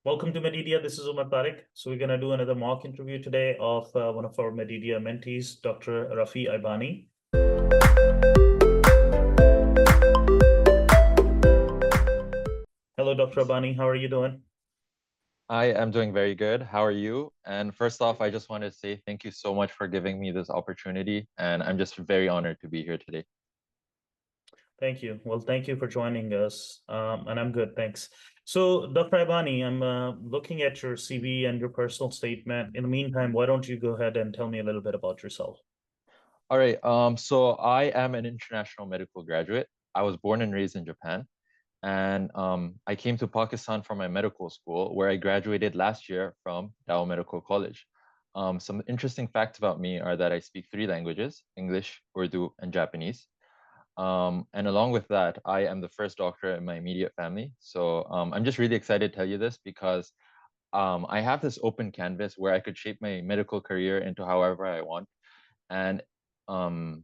Welcome to Mededia. This is Tariq. So we're going to do another mock interview today of one of our Mededia mentees, Dr. Rafi Aibani. Hello, Dr. Aibani. How are you doing? I am doing very good. How are you? And first off, I just want to say thank you so much for giving me this opportunity. And I'm just very honored to be here today. Thank you. Well, thank you for joining us. And I'm good, thanks. So, Dr. Aibani, I'm looking at your CV and your personal statement. In the meantime, why don't you go ahead and tell me a little bit about yourself? All right. So I am an international medical graduate. I was born and raised in Japan. And I came to Pakistan for my medical school, where I graduated last year from Dow Medical College. Some interesting facts about me are that I speak three languages: English, Urdu, and Japanese. And along with that, I am the first doctor in my immediate family. So I'm just really excited to tell you this because I have this open canvas where I could shape my medical career into however I want. And um,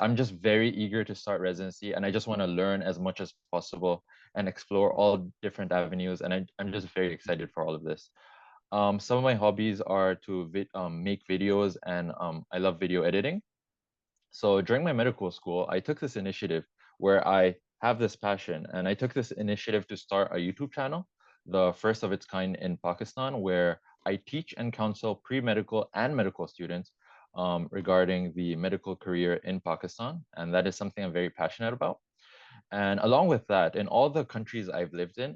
I'm just very eager to start residency, and I just want to learn as much as possible and explore all different avenues. And I'm just very excited for all of this. Some of my hobbies are to make videos, and I love video editing. So during my medical school, I took this initiative where I have this passion, and I took this initiative to start a YouTube channel, the first of its kind in Pakistan, where I teach and counsel pre-medical and medical students regarding the medical career in Pakistan. And that is something I'm very passionate about. And along with that, in all the countries I've lived in,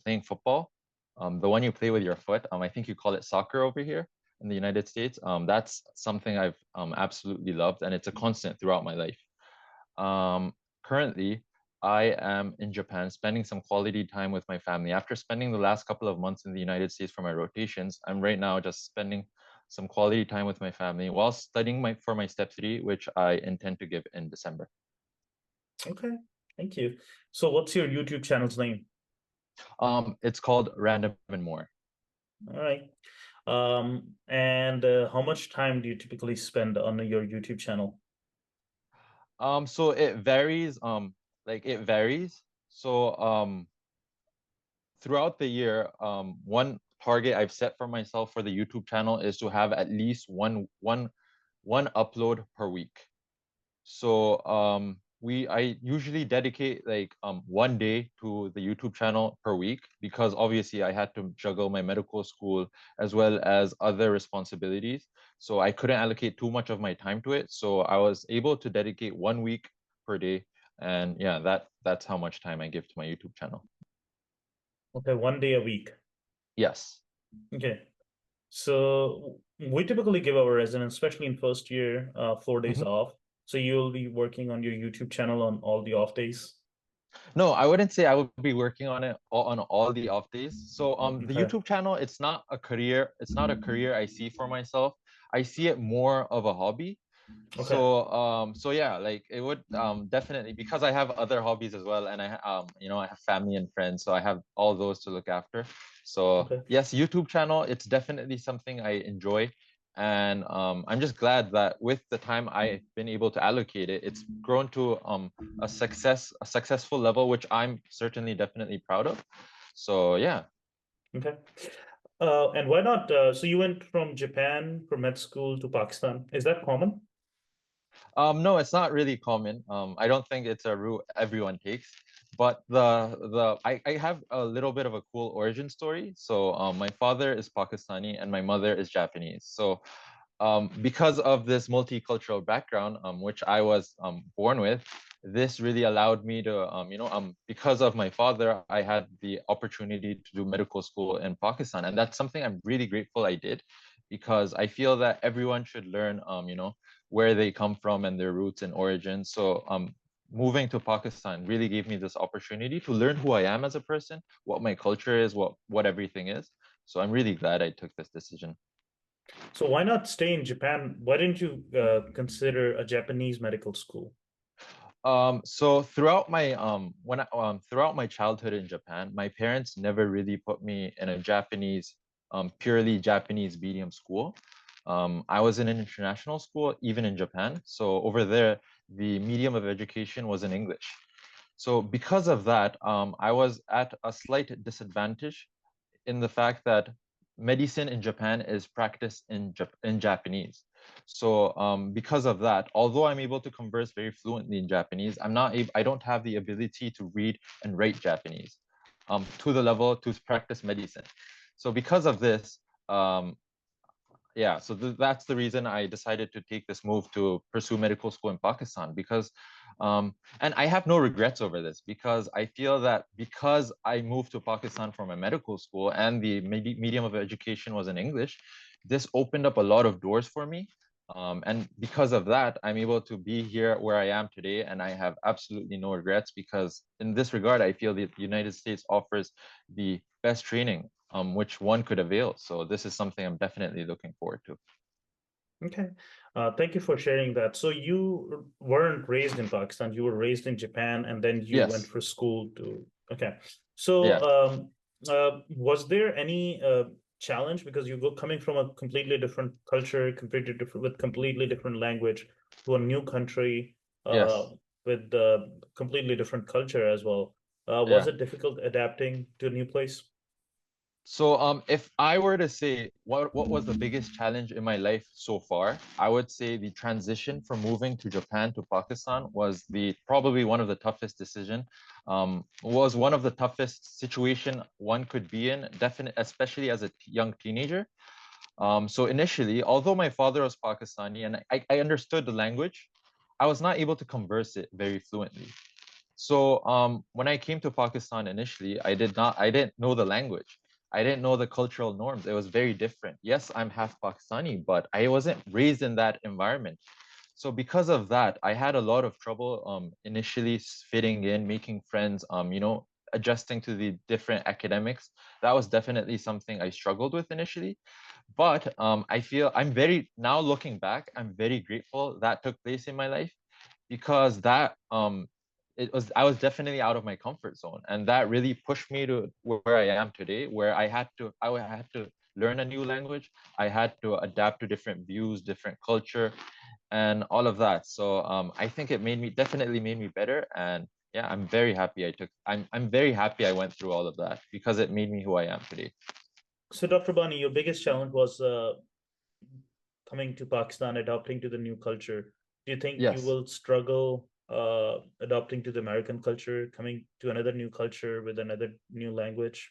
playing football, the one you play with your foot, I think you call it soccer over here in the United States. That's something I've absolutely loved, and it's a constant throughout my life. Um, Currently, I am in Japan spending some quality time with my family. After spending the last couple of months in the United States for my rotations, I'm right now just spending some quality time with my family while studying for my step three, which I intend to give in December. Okay, thank you. So, what's your YouTube channel's name? It's called Random and More. All right. And how much time do you typically spend on your YouTube channel? So it varies. It varies. So throughout the year, one target I've set for myself for the YouTube channel is to have at least one upload per week. So I usually dedicate like one day to the YouTube channel per week because obviously I had to juggle my medical school as well as other responsibilities. So I couldn't allocate too much of my time to it. So I was able to dedicate 1 week per day. And yeah, that's how much time I give to my YouTube channel. Okay, one day a week. Yes. Okay. So we typically give our residents, especially in first year, 4 days Mhm. off. So you'll be working on your YouTube channel on all the off days. No, I wouldn't say I would be working on it on all the off days. So the Okay. YouTube channel, it's not a career, it's not a career I see for myself. I see it more of a hobby. Okay. So yeah, like it would definitely, because I have other hobbies as well, and I have family and friends, so I have all those to look after. So Okay. yes, YouTube channel, it's definitely something I enjoy. And I'm just glad that with the time I've been able to allocate it, it's grown to a successful level, which I'm certainly definitely proud of. So yeah. Okay. And why not? So you went from Japan for med school to Pakistan. Is that common? No, it's not really common. I don't think it's a route everyone takes. But I have a little bit of a cool origin story. So my father is Pakistani and my mother is Japanese. So because of this multicultural background, which I was born with, this really allowed me to, because of my father, I had the opportunity to do medical school in Pakistan. And that's something I'm really grateful I did because I feel that everyone should learn, where they come from and their roots and origins. So moving to Pakistan really gave me this opportunity to learn who I am as a person, what my culture is, what everything is. So I'm really glad I took this decision. So why not stay in Japan? Why didn't you consider a Japanese medical school? So throughout my childhood in Japan, my parents never really put me in a purely Japanese medium school. I was in an international school, even in Japan. So over there, the medium of education was in English. So because of that, I was at a slight disadvantage in the fact that medicine in Japan is practiced in Japanese. So because of that, although I'm able to converse very fluently in Japanese, I don't have the ability to read and write Japanese to the level to practice medicine. So because of this, um, yeah, so that's the reason I decided to take this move to pursue medical school in Pakistan because, and I have no regrets over this because I feel that because I moved to Pakistan for my medical school and the medium of education was in English, this opened up a lot of doors for me. And because of that, I'm able to be here where I am today, and I have absolutely no regrets because in this regard, I feel the United States offers the best training which one could avail. So this is something I'm definitely looking forward to. Okay. Thank you for sharing that. So you weren't raised in Pakistan, you were raised in Japan, and then you went Yes. for school to, okay. So Yeah. was there any challenge because you go coming from a completely different culture, completely different with completely different language to a new country Yes. with completely different culture as well. Was Yeah. it difficult adapting to a new place? So if I were to say what was the biggest challenge in my life so far, I would say the transition from moving to Japan to Pakistan was the probably one of the toughest decision. Was one of the toughest situation one could be in, definite, especially as a young teenager. So initially, although my father was Pakistani and I understood the language, I was not able to converse it very fluently. So when I came to Pakistan initially, I didn't know the language. I didn't know the cultural norms. It was very different. Yes, I'm half Pakistani, but I wasn't raised in that environment. So because of that, I had a lot of trouble initially fitting in, making friends, adjusting to the different academics. That was definitely something I struggled with initially. But I feel I'm very, now looking back, I'm very grateful that took place in my life because that I was definitely out of my comfort zone, and that really pushed me to where I am today, where I had to learn a new language. I had to adapt to different views, different culture, and all of that. So I think it definitely made me better, and yeah, I'm very happy I went through all of that because it made me who I am today. So, Dr. Bani, your biggest challenge was coming to Pakistan, adapting to the new culture. Do you think you Yes. will struggle adapting to the American culture, coming to another new culture with another new language?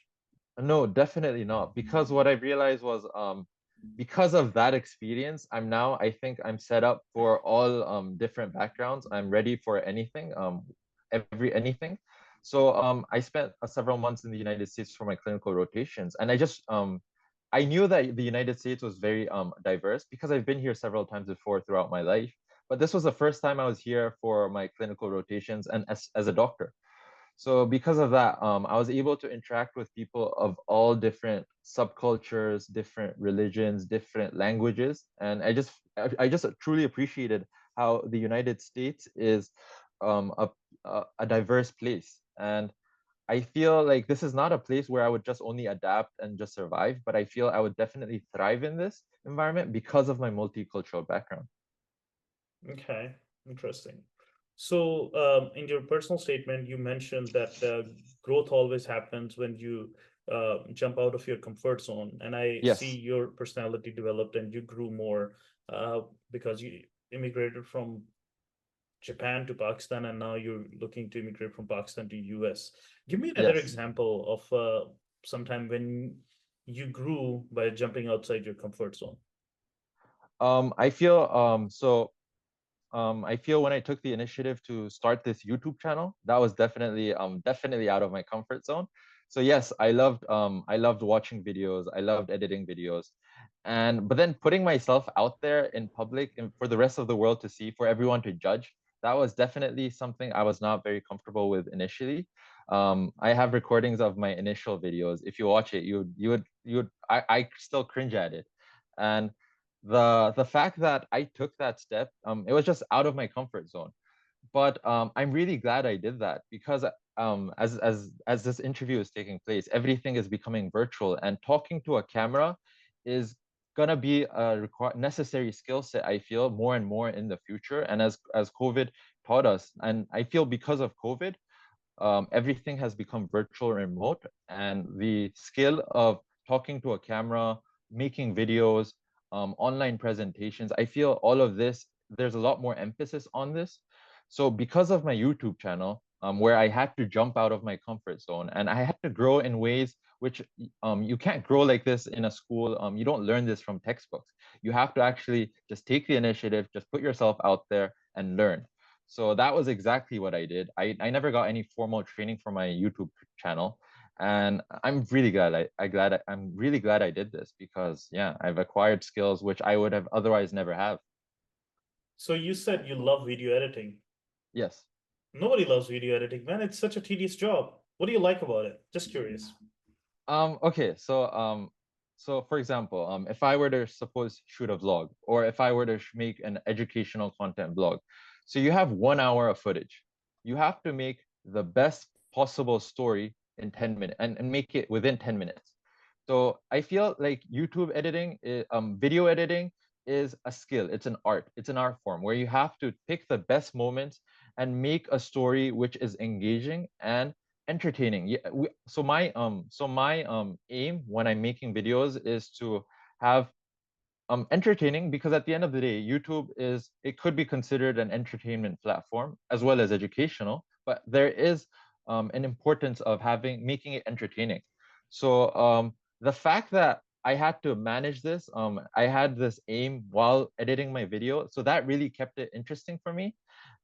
No, definitely not. Because what I realized was because of that experience, I think I'm set up for all different backgrounds. I'm ready for anything, anything. So I spent several months in the United States for my clinical rotations, and I knew that the United States was very diverse because I've been here several times before throughout my life. But this was the first time I was here for my clinical rotations and as a doctor. So because of that, I was able to interact with people of all different subcultures, different religions, different languages, and I just truly appreciated how the United States is um, a a diverse place. And I feel like this is not a place where I would just only adapt and just survive, but I feel I would definitely thrive in this environment because of my multicultural background. Okay, interesting. So, in your personal statement, you mentioned that growth always happens when you jump out of your comfort zone. And I see Yes, your personality developed and you grew more because you immigrated from Japan to Pakistan, and now you're looking to immigrate from Pakistan to US. Give me another yes. example of sometime when you grew by jumping outside your comfort zone. I feel I feel when I took the initiative to start this YouTube channel, that was definitely out of my comfort zone. So yes, I loved watching videos, I loved editing videos. And but then putting myself out there in public and for the rest of the world to see, for everyone to judge, that was definitely something I was not very comfortable with initially. I have recordings of my initial videos. If you watch it, I still cringe at it. And the fact that I took that step, it was just out of my comfort zone. But I'm really glad I did that because as this interview is taking place, everything is becoming virtual, and talking to a camera is gonna be a necessary skill set. I feel more and more in the future, and as COVID taught us, and I feel because of COVID, everything has become virtual and remote, and the skill of talking to a camera, making videos, online presentations. I feel all of this, there's a lot more emphasis on this. So because of my YouTube channel, where I had to jump out of my comfort zone and I had to grow in ways which you can't grow like this in a school. You don't learn this from textbooks. You have to actually just take the initiative, just put yourself out there and learn. So that was exactly what I did. I never got any formal training for my YouTube channel. And I'm really glad I'm really glad I did this because yeah, I've acquired skills which I would have otherwise never have. So you said you love video editing. Yes. Nobody loves video editing, man. It's such a tedious job. What do you like about it? Just curious. Okay, so for example, if I were to suppose shoot a vlog, or if I were to make an educational content vlog, so you have 1 hour of footage. You have to make the best possible story in 10 minutes and make it within 10 minutes. So I feel like YouTube editing, video editing is a skill. It's an art. It's an art form where you have to pick the best moments and make a story which is engaging and entertaining. Yeah, so my aim when I'm making videos is to have entertaining, because at the end of the day, YouTube is, it could be considered an entertainment platform as well as educational, but there is an importance of making it entertaining. So the fact that I had to manage this, I had this aim while editing my video, so that really kept it interesting for me.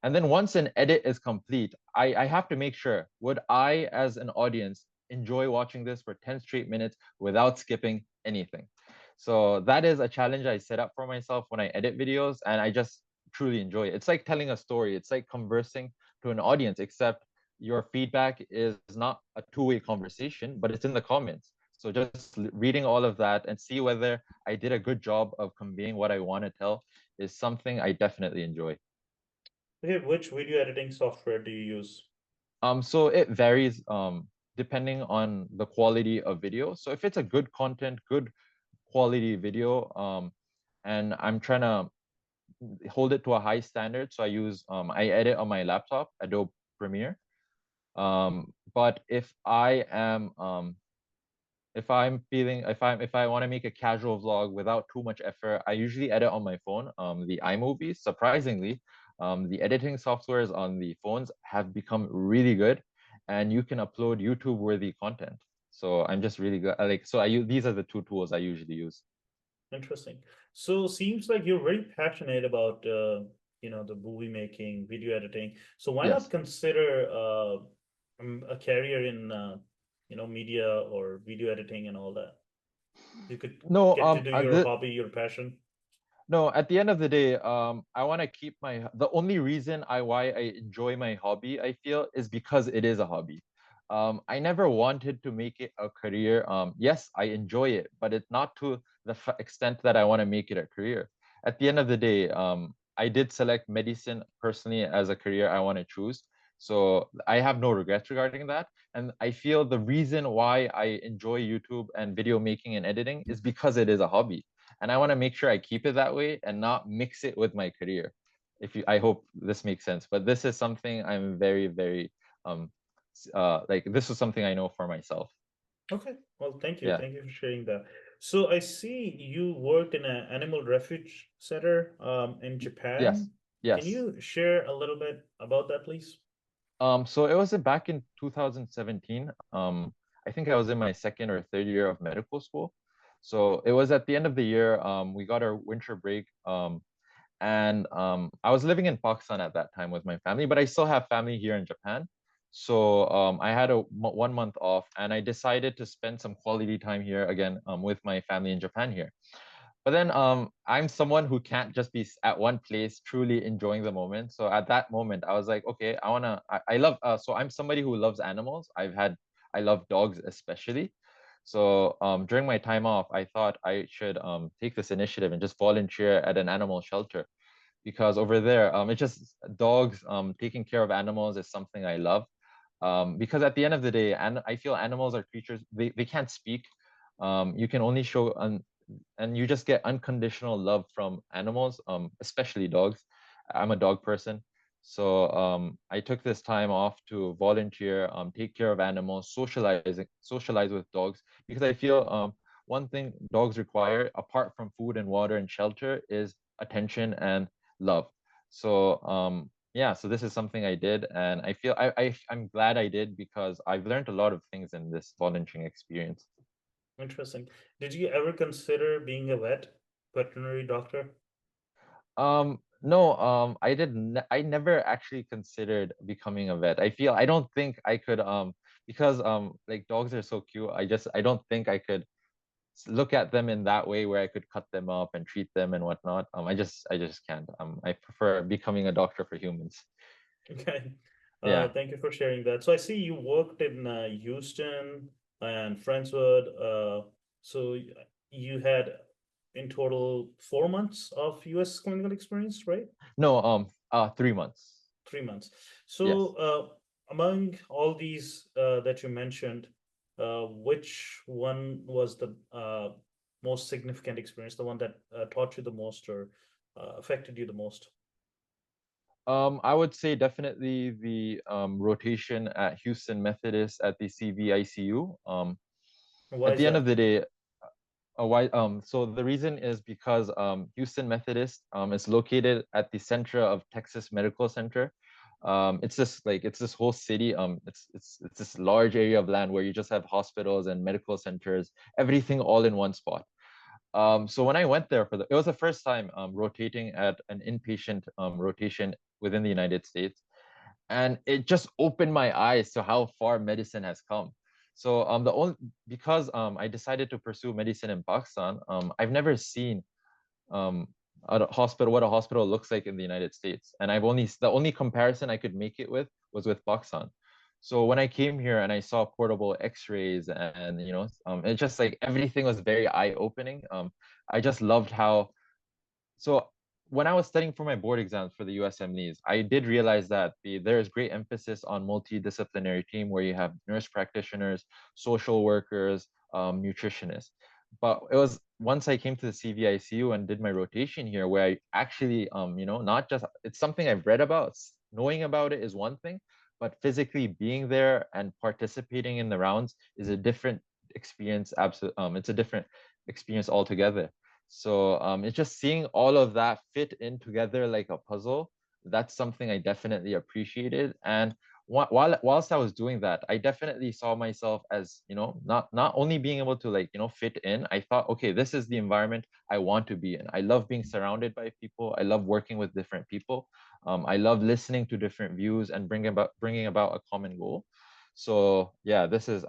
And then once an edit is complete, I have to make sure, would I as an audience enjoy watching this for 10 straight minutes without skipping anything? So that is a challenge I set up for myself when I edit videos, and I just truly enjoy it. It's like telling a story. It's like conversing to an audience, except your feedback is not a two-way conversation, but it's in the comments. So just reading all of that and see whether I did a good job of conveying what I want to tell is something I definitely enjoy. Okay, which video editing software do you use? So it varies depending on the quality of video. So if it's a good content, good quality video, and I'm trying to hold it to a high standard, so I edit on my laptop, Adobe Premiere. But if I want to make a casual vlog without too much effort, I usually edit on my phone. The iMovie, surprisingly, the editing softwares on the phones have become really good, and you can upload YouTube worthy content. So I'm just really good. These are the two tools I usually use. Interesting. So seems like you're very passionate about the movie making, video editing. So why not Yes. consider a career in media or video editing and all that? You could No, get to do your hobby, your passion. no, at the end of the day, I want to keep the only reason why I enjoy my hobby, I feel, is because it is a hobby. I never wanted to make it a career. Yes, I enjoy it, but it's not to the extent that I want to make it a career. At the end of the day, I did select medicine personally as a career I want to choose. So I have no regrets regarding that. And I feel the reason why I enjoy YouTube and video making and editing is because it is a hobby, and I want to make sure I keep it that way and not mix it with my career. I hope this makes sense, but this is something I'm very, very, um, like this is something I know for myself. Okay. Well, thank you. Yeah. Thank you for sharing that. So I see you worked in an animal refuge center in Yes. Japan. Can Yes. you share a little bit about that, please? So it was back in 2017. I think I was in my second or third year of medical school. So it was at the end of the year. We got our winter break. And I was living in Pakistan at that time with my family, but I still have family here in Japan. So I had 1 month off, and I decided to spend some quality time here again with my family in Japan here. But then I'm someone who can't just be at one place truly enjoying the moment. So at that moment, I was like, okay, I love, so I'm somebody who loves animals. I love dogs especially. So during my time off, I thought I should take this initiative and just volunteer at an animal shelter, because over there, it's just dogs, taking care of animals is something I love. Because at the end of the day, and I feel animals are creatures, they can't speak. You can only show and you just get unconditional love from animals, especially dogs. I'm a dog person. So I took this time off to volunteer, take care of animals, socialize with dogs, because I feel one thing dogs require, apart from food and water and shelter, is attention and love. So yeah, so this is something I did, and I feel I'm glad I did because I've learned a lot of things in this volunteering experience. Interesting. Did you ever consider being a veterinary doctor? No, I never actually considered becoming a vet. I don't think I could because like dogs are so cute. I don't think I could look at them in that way where I could cut them up and treat them and whatnot. I just can't. I prefer becoming a doctor for humans. Okay. Yeah. Thank you for sharing that. So I see you worked in Houston and Friendswood. So you had in total 4 months of US clinical experience, right? No, 3 months. 3 months. Yes. So among all these that you mentioned, which one was the most significant experience, the one that taught you the most or affected you the most? I would say definitely the rotation at Houston Methodist at the CVICU. Why At is the end of that? the day, why so the reason is because Houston Methodist is located at the center of Texas Medical Center. It's this whole city. It's this large area of land where you just have hospitals and medical centers, everything all in one spot. So when I went there it was the first time rotating at an inpatient rotation within the United States, and it just opened my eyes to how far medicine has come. So the only because I decided to pursue medicine in Pakistan, I've never seen um a hospital what a hospital looks like in the United States, and the only comparison I could make it with was with Pakistan. So when I came here and I saw portable X-rays and it just like everything was very eye-opening. I just loved how so when I was studying for my board exams for the USMLEs, I did realize that there is great emphasis on multidisciplinary team where you have nurse practitioners, social workers, nutritionists. But it was once I came to the CVICU and did my rotation here where I actually, not just, it's something I've read about, knowing about it is one thing, but physically being there and participating in the rounds is a different experience. It's a different experience altogether. So it's just seeing all of that fit in together like a puzzle. That's something I definitely appreciated. And whilst I was doing that, I definitely saw myself as, not only being able to like, fit in. I thought, okay, this is the environment I want to be in. I love being surrounded by people. I love working with different people. I love listening to different views and bringing about a common goal. So yeah, this was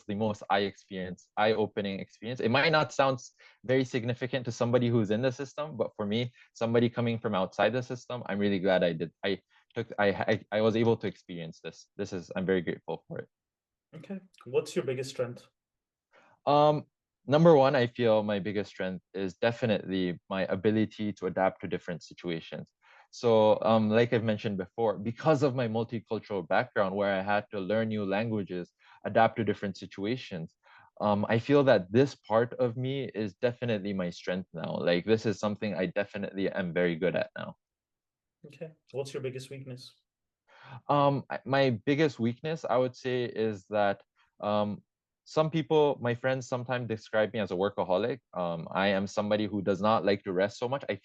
the most eye-opening experience. It might not sound very significant to somebody who's in the system, but for me, somebody coming from outside the system, I'm really glad I did. I was able to experience this. I'm very grateful for it. Okay. What's your biggest strength? Um, Number one, I feel my biggest strength is definitely my ability to adapt to different situations. So, like I've mentioned before, because of my multicultural background, where I had to learn new languages, adapt to different situations, I feel that this part of me is definitely my strength now. Like, this is something I definitely am very good at now. Okay. What's your biggest weakness? My biggest weakness, I would say, is that um, some people, my friends, sometimes describe me as a workaholic. I am somebody who does not like to rest so much. I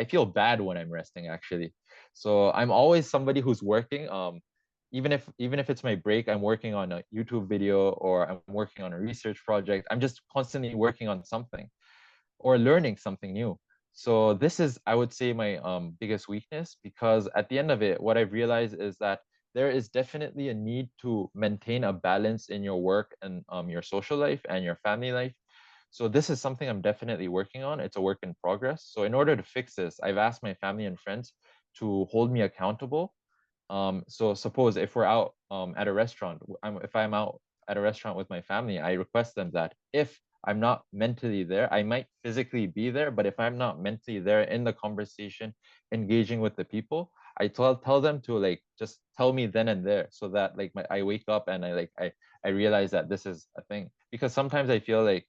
feel bad when I'm resting, actually. So I'm always somebody who's working. Even if it's my break, I'm working on a YouTube video or I'm working on a research project. I'm just constantly working on something or learning something new. So this is, I would say, my biggest weakness, because at the end of it, what I've realized is that there is definitely a need to maintain a balance in your work and your social life and your family life. So this is something I'm definitely working on. It's a work in progress. So in order to fix this, I've asked my family and friends to hold me accountable. So suppose if we're out at a restaurant, if I'm out at a restaurant with my family, I request them that if I'm not mentally there, I might physically be there, but if I'm not mentally there in the conversation, engaging with the people, I tell them to like just tell me then and there, so that like I wake up and I realize that this is a thing. Because sometimes I feel like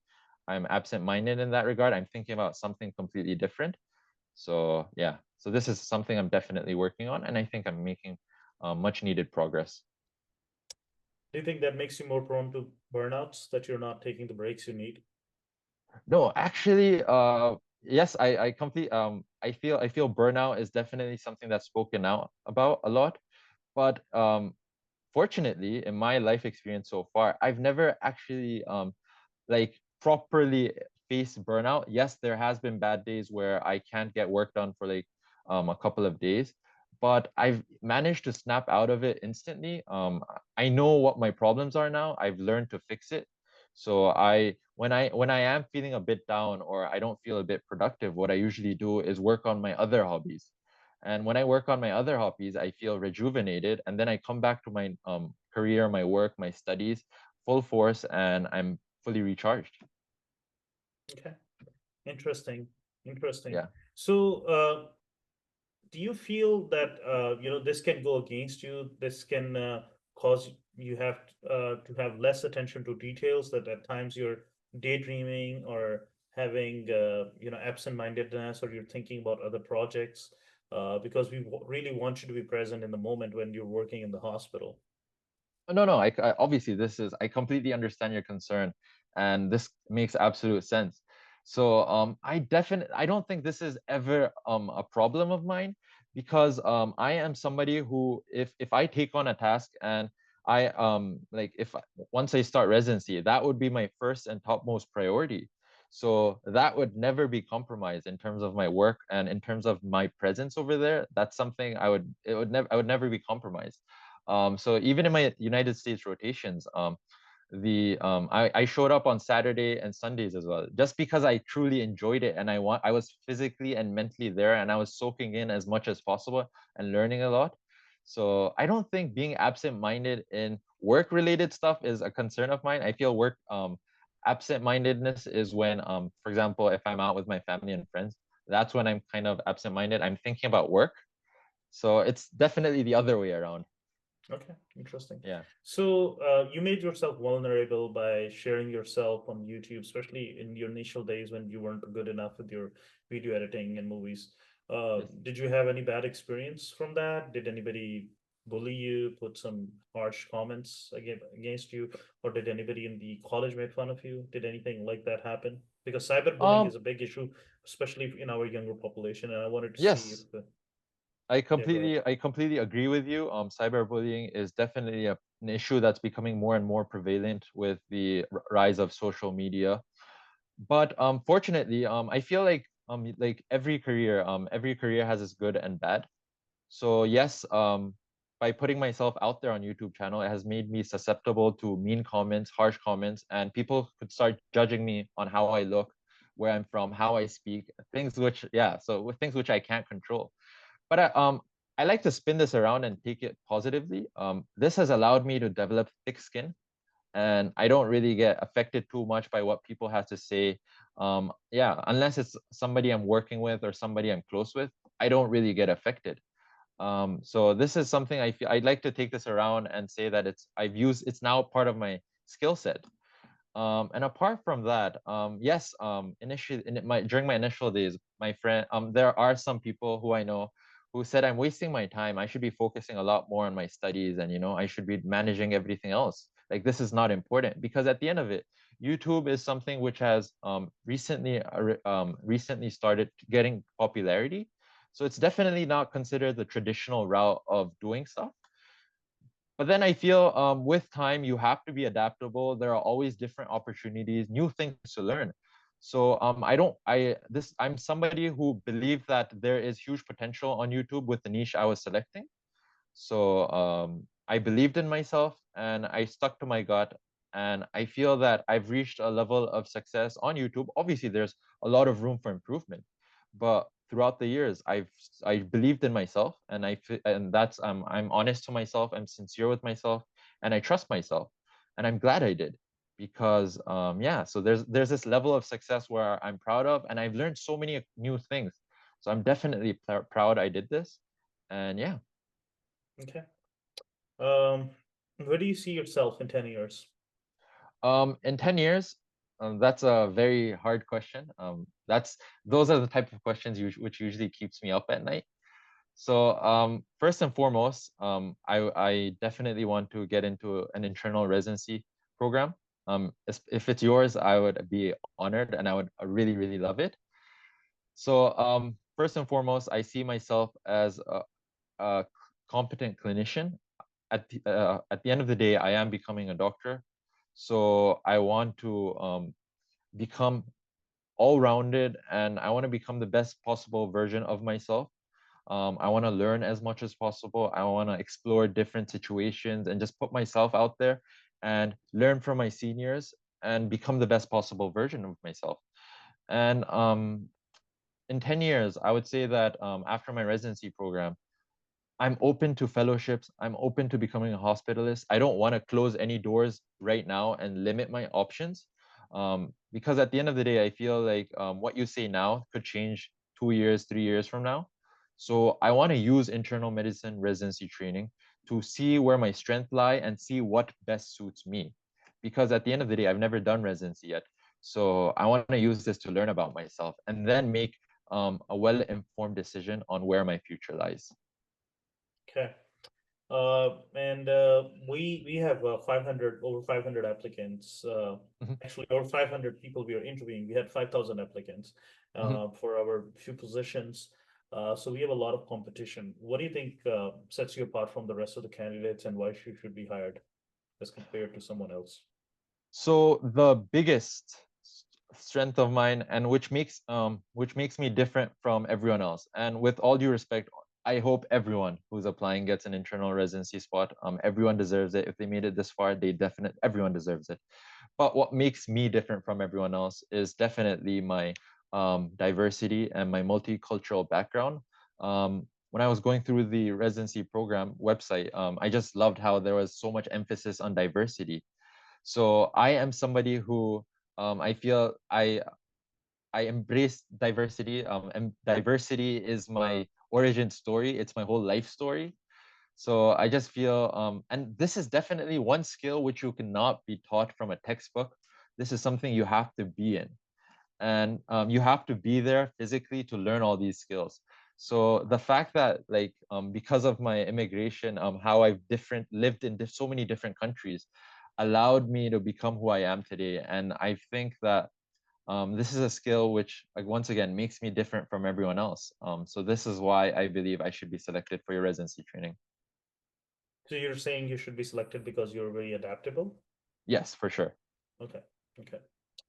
I'm absent-minded in that regard. I'm thinking about something completely different. So yeah, so this is something I'm definitely working on, and I think I'm making much needed progress. Do you think that makes you more prone to burnouts, that you're not taking the breaks you need? No, actually, yes, I feel burnout is definitely something that's spoken out about a lot. But fortunately, in my life experience so far, I've never actually like properly face burnout. Yes, there has been bad days where I can't get work done for like a couple of days, but I've managed to snap out of it instantly. I know what my problems are now. I've learned to fix it. So when I am feeling a bit down or I don't feel a bit productive, what I usually do is work on my other hobbies. And when I work on my other hobbies, I feel rejuvenated, and then I come back to my career, my work, my studies, full force, and I'm fully recharged. Okay, interesting, interesting. Yeah. So, do you feel that this can go against you? This can cause you have to have less attention to details. That at times you're daydreaming or having absent-mindedness, or you're thinking about other projects because we really want you to be present in the moment when you're working in the hospital. No, no, obviously I completely understand your concern, and this makes absolute sense. So I don't think this is ever a problem of mine, because I am somebody who, if I take on a task and I like if once I start residency, that would be my first and topmost priority. So that would never be compromised in terms of my work and in terms of my presence over there. That's something I would never be compromised. So even in my United States rotations, I showed up on Saturday and Sundays as well, just because I truly enjoyed it, and I was physically and mentally there, and I was soaking in as much as possible and learning a lot. So I don't think being absent-minded in work-related stuff is a concern of mine. I feel absent-mindedness is when, for example, if I'm out with my family and friends, that's when I'm kind of absent-minded. I'm thinking about work. So it's definitely the other way around. Okay, interesting. Yeah. So you made yourself vulnerable by sharing yourself on YouTube, especially in your initial days when you weren't good enough with your video editing and movies. Yes. Did you have any bad experience from that? Did anybody bully you, put some harsh comments against you, or did anybody in the college make fun of you? Did anything like that happen? Because cyberbullying Um, is a big issue, especially in our younger population, and I wanted to see if, yes, yeah, go ahead. I completely agree with you. Cyberbullying is definitely an issue that's becoming more and more prevalent with the rise of social media. But fortunately, I feel like every career has its good and bad. So yes, by putting myself out there on YouTube channel, it has made me susceptible to mean comments, harsh comments, and people could start judging me on how I look, where I'm from, how I speak, things which, yeah, so with things which I can't control. But I like to spin this around and take it positively. This has allowed me to develop thick skin, and I don't really get affected too much by what people have to say. Yeah, unless it's somebody I'm working with or somebody I'm close with, I don't really get affected. So this is something I feel I'd like to take this around and say that it's now part of my skill set. And apart from that, yes, initially during my initial days, my friend, there are some people who I know who said I'm wasting my time. I should be focusing a lot more on my studies, and I should be managing everything else. Like this is not important, because at the end of it, YouTube is something which has recently started getting popularity. So it's definitely not considered the traditional route of doing stuff. But then I feel with time, you have to be adaptable. There are always different opportunities, new things to learn. So I'm somebody who believed that there is huge potential on YouTube with the niche I was selecting. So I believed in myself and I stuck to my gut. And I feel that I've reached a level of success on YouTube. Obviously, there's a lot of room for improvement, but throughout the years, I believed in myself, and that's I'm honest to myself. I'm sincere with myself, and I trust myself, and I'm glad I did, because yeah. So there's this level of success where I'm proud of, and I've learned so many new things. So I'm definitely proud I did this, and yeah. Okay. Um, where do you see yourself in 10 years? In 10 years, that's a very hard question. Those are the type of questions which usually keeps me up at night. So first and foremost, I definitely want to get into an internal residency program. If it's yours, I would be honored and I would really, really love it. So first and foremost, I see myself as a competent clinician. At the end of the day, I am becoming a doctor. So I want to become all-rounded and I want to become the best possible version of myself. I want to learn as much as possible. I want to explore different situations and just put myself out there and learn from my seniors and become the best possible version of myself. And in 10 years, I would say that after my residency program, I'm open to fellowships. I'm open to becoming a hospitalist. I don't want to close any doors right now and limit my options. Because at the end of the day, I feel like what you say now could change 2 years, 3 years from now. So I want to use internal medicine residency training to see where my strengths lie and see what best suits me. Because at the end of the day, I've never done residency yet. So I want to use this to learn about myself and then make a well-informed decision on where my future lies. Okay. And we have 500 over 500 applicants. Mhm, Actually, over 500 people we are interviewing. We had 5,000 applicants mhm. for our few positions. So we have a lot of competition. What do you think sets you apart from the rest of the candidates, and why you should be hired as compared to someone else? So the biggest strength of mine, and which makes me different from everyone else. And with all due respect, I hope everyone who's applying gets an internal residency spot. Everyone deserves it. If they made it this far, everyone deserves it. But what makes me different from everyone else is definitely my diversity and my multicultural background. When I was going through the residency program website, I just loved how there was so much emphasis on diversity. So I am somebody who I feel I embrace diversity. And diversity is my origin story. It's my whole life story. So I just feel, and this is definitely one skill which you cannot be taught from a textbook. This is something you have to be in, and you have to be there physically to learn all these skills. So the fact that like because of my immigration, how I've different lived in so many different countries, allowed me to become who I am today. And I think that this is a skill which, like, once again, makes me different from everyone else. So this is why I believe I should be selected for your residency training. So you're saying you should be selected because you're very adaptable? Yes, for sure. Okay. Okay.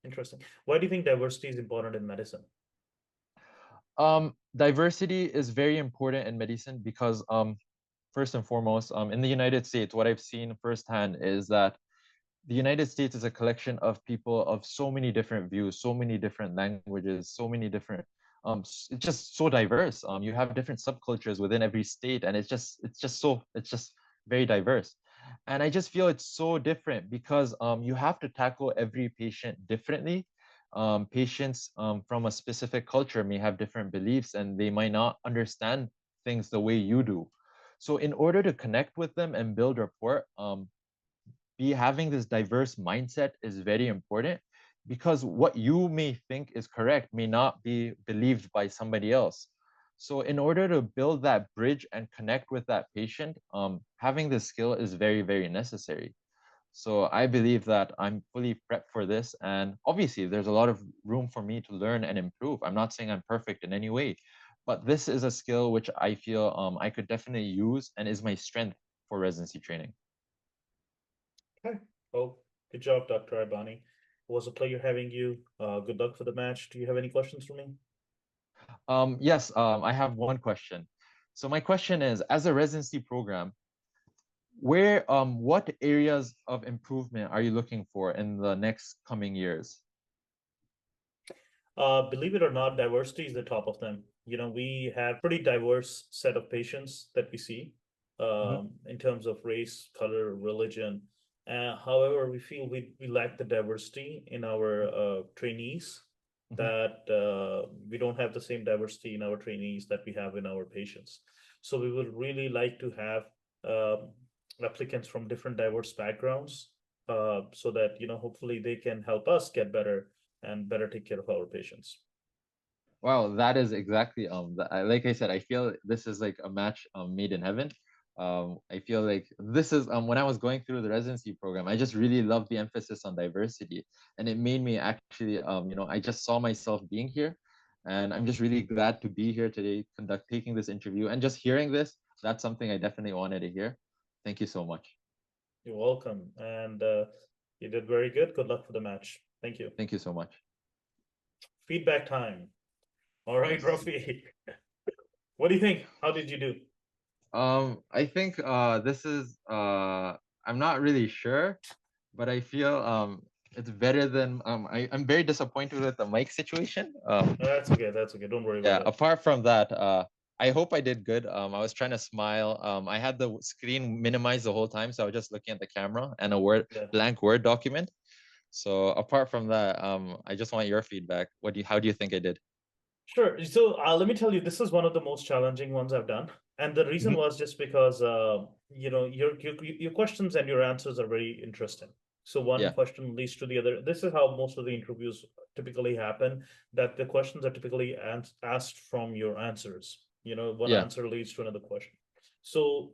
Interesting. Why do you think diversity is important in medicine? Diversity is very important in medicine because first and foremost, in the United States, what I've seen firsthand is that the United States is a collection of people of so many different views, so many different languages, so many different it's just so diverse. You have different subcultures within every state, and it's just very diverse. And I just feel it's so different because you have to tackle every patient differently. Patients from a specific culture may have different beliefs and they might not understand things the way you do. So in order to connect with them and build rapport, be having this diverse mindset is very important because what you may think is correct may not be believed by somebody else. So in order to build that bridge and connect with that patient, having this skill is very, very necessary. So I believe that I'm fully prepped for this. And obviously, there's a lot of room for me to learn and improve. I'm not saying I'm perfect in any way, but this is a skill which I feel I could definitely use and is my strength for residency training. Okay. Well, good job, Dr. Aibani. It was a pleasure having you. Good luck for the match. Do you have any questions for me? Yes, I have one question. So my question is, as a residency program, what areas of improvement are you looking for in the next coming years? Believe it or not, diversity is the top of them. We have pretty diverse set of patients that we see Hmm. in terms of race, color, religion. However, we feel we lack the diversity in our trainees, Hmm. that we don't have the same diversity in our trainees that we have in our patients. So we would really like to have applicants from different diverse backgrounds, so that hopefully they can help us get better and better take care of our patients. Wow, that is exactly like I said, I feel this is like a match made in heaven. I feel like this is when I was going through the residency program, I just really loved the emphasis on diversity, and it made me actually I just saw myself being here, and I'm just really glad to be here today, taking this interview, and just hearing this. That's something I definitely wanted to hear. Thank you so much. You're welcome. And you did very good. Good luck for the match. Thank you. Thank you so much. Feedback time. All right, Yes. Rafi. What do you think? How did you do? I think this is I'm not really sure, but I feel it's better than I'm very disappointed with the mic situation. That's okay. That's okay. Don't worry about Yeah, it. apart from that, I hope I did good. I was trying to smile. I had the screen minimized the whole time, so I was just looking at the camera and a Yeah. blank Word document. So apart from that, I just want your feedback. How do you think I did? Sure. So let me tell you, this is one of the most challenging ones I've done, and the reason Hmm. was just because your questions and your answers are very interesting. So one Yeah, question leads to the other. This is how most of the interviews typically happen. That the questions are typically asked from your answers. One yeah. answer leads to another question. So,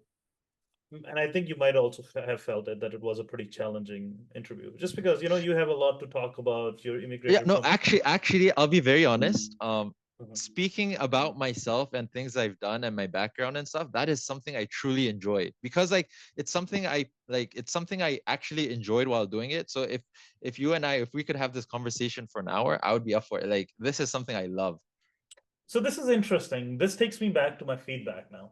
and I think you might also have felt it that it was a pretty challenging interview, just because you have a lot to talk about. You're Yeah, immigrated no, from. actually, I'll be very honest. Mhm. Speaking about myself and things I've done and my background and stuff, that is something I truly enjoy because like it's something I actually enjoyed while doing it. So if you and I if we could have this conversation for an hour, I would be up for it. Like this is something I love. So this is interesting. This takes me back to my feedback now.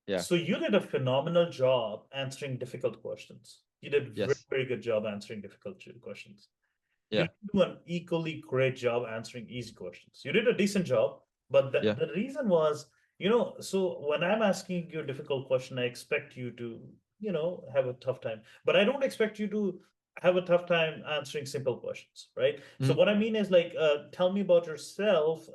Yeah. So you did a phenomenal job answering difficult questions. You did very, Yes. very good job answering difficult questions. You Yeah. didn't do an equally great job answering easy questions. You did a decent job, but the, Yeah. the reason was, so when I'm asking you a difficult question, I expect you to, have a tough time. But I don't expect you to have a tough time answering simple questions, right? So Mhm. what I mean is like, tell me about yourself.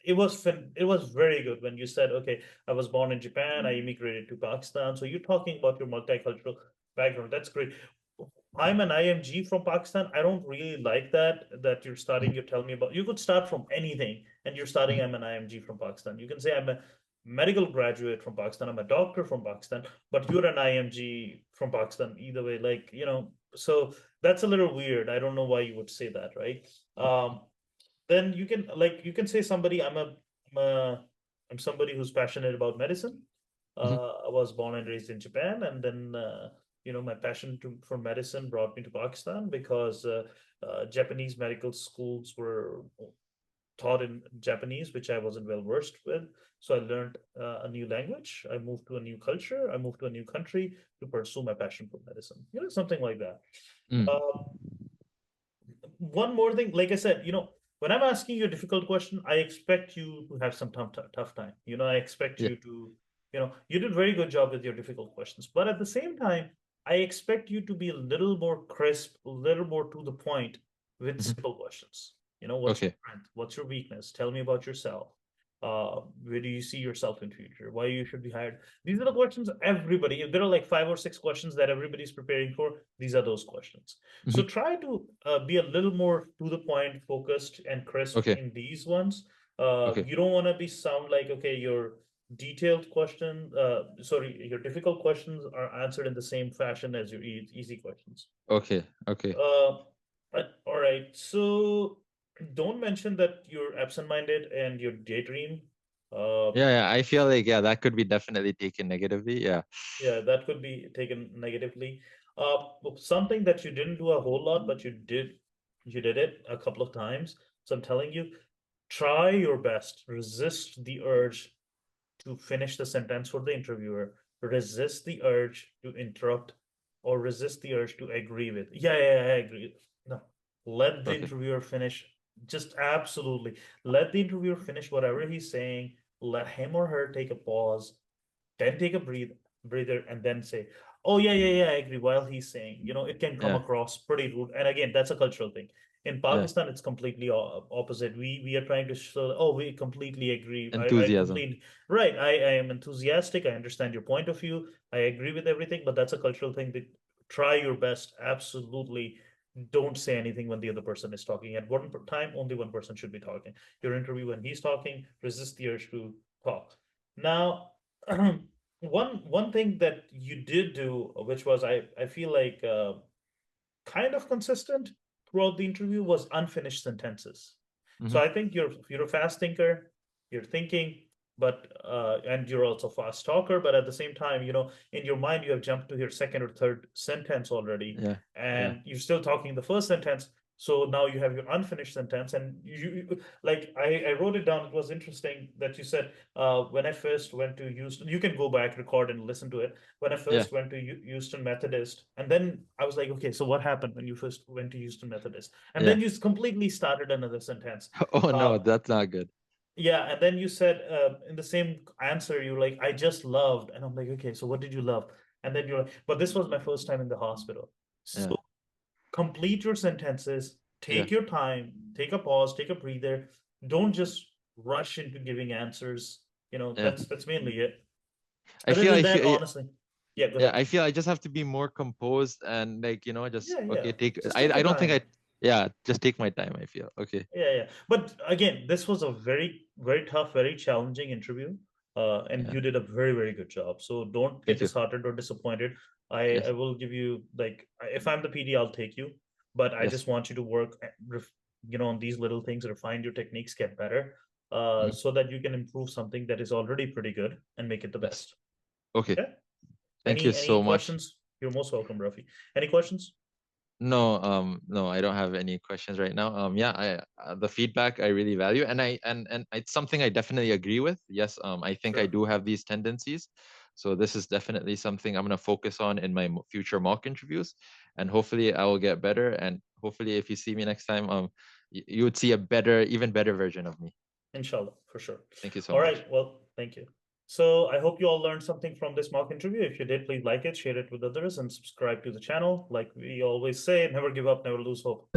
It was very good when you said, okay, I was born in Japan, I immigrated to Pakistan. So you're talking about your multicultural background. That's great. I'm an IMG from Pakistan. I don't really like that you're starting, Mhm. you tell me about, you could start from anything and you're starting, Mhm. I'm an IMG from Pakistan. You can say I'm a medical graduate from Pakistan, I'm a doctor from Pakistan, but you're an IMG from Pakistan either way. Like, so that's a little weird. I don't know why you would say that, right? Then you can say somebody, I'm a I'm somebody who's passionate about medicine. Mhm. I was born and raised in Japan, and then my passion for medicine brought me to Pakistan because Japanese medical schools were taught in Japanese, which I wasn't well versed with. So I learned a new language. I moved to a new culture. I moved to a new country to pursue my passion for medicine. Something like that. Mm. Uh, one more thing, like I said, when I'm asking you a difficult question, I expect you to have some tough time. I expect Yeah. you to, you did very good job with your difficult questions, but at the same time, I expect you to be a little more crisp, a little more to the point with Mhm. simple questions. What's your Okay. strength? What's your weakness? Tell me about yourself. Where do you see yourself in future? Why you should be hired? These are the questions everybody, if there are like 5 or 6 questions that everybody's preparing for, these are those questions. So Mhm. try to be a little more to the point, focused and crisp Okay. in these ones. Okay. You don't want to be sound like, okay, your detailed question, sorry, your difficult questions are answered in the same fashion as your easy questions. Okay. Okay. Uh, all right. So don't mention that you're absent-minded and you daydream. Uh, Yeah, yeah. I feel like that could be definitely taken negatively. Yeah. Yeah, that could be taken negatively. Something that you didn't do a whole lot, but you did it a couple of times. So I'm telling you, try your best. Resist the urge to finish the sentence for the interviewer. Resist the urge to interrupt or resist the urge to agree with. Yeah, yeah, yeah, I agree. No, let the Okay. interviewer finish. Just absolutely let the interviewer finish whatever he's saying. Let him or her take a pause, then take a breather and then say, oh yeah, yeah, yeah, I agree, while he's saying, it can come Yeah. across pretty rude. And again, that's a cultural thing. In Yeah. Pakistan it's completely opposite. We are trying to show, oh, we completely agree. I Enthusiasm. completely right. I am enthusiastic, I understand your point of view, I agree with everything, but that's a cultural thing. That try your best, absolutely. don't say anything when the other person is talking. At one time, only one person should be talking. Your interview when he's talking, resist the urge to talk. Now, one thing that you did do, which was I feel like kind of consistent throughout the interview, was unfinished sentences. So Hmm. I think you're a fast thinker, you're thinking, but and you're also a fast talker, but at the same time, in your mind you have jumped to your second or third sentence already, Yeah. Yeah. and you're still talking the first sentence. So now you have your unfinished sentence, and like I wrote it down. It was interesting that you said when I first went to Houston. You can go back, record, and listen to it. When I Yeah. first went to Houston Methodist, and then I was like, okay, so what happened when you first went to Houston Methodist? And Yeah. then you completely started another sentence. Oh no, Uh, that's not good. yeah, and then you said in the same answer, you were like, I just loved. And I'm like, okay, so what did you love? And then you're like, but this was my first time in the hospital. Yeah. So complete your sentences, Yeah. take your time, take a pause, take a breather. Don't just rush into giving answers. Yeah. That's mainly it. I Other feel than I that, feel honestly, yeah, go Yeah, ahead. I feel I just have to be more composed and like, just Yeah, yeah. okay, take Just I take I your don't think time. I yeah, just take my time, I feel. Okay. Yeah, yeah. But again, this was a very, very tough, very challenging interview. And Yeah. you did a very, very good job. So don't get Thank you. disheartened or disappointed. I Yes. will give you, like, if I'm the PD, I'll take you. But I Yes. just want you to work, on these little things, refine your techniques, get better, Mhm. so that you can improve something that is already pretty good and make it the Yes. best. Okay. Okay. Thank you Any so much. questions? You're most welcome, Rafi. Any questions? No, I don't have any questions right now. Yeah, the feedback I really value, and it's something I definitely agree with. Yes, I think I Sure. do have these tendencies, so this is definitely something I'm gonna focus on in my future mock interviews, and hopefully I will get better. And hopefully, if you see me next time, you would see a better, even better version of me. Inshallah, for sure. Thank you so All much. right. Well, thank you. So I hope you all learned something from this mock interview. If you did, please like it, share it with others, and subscribe to the channel. Like we always say, never give up, never lose hope.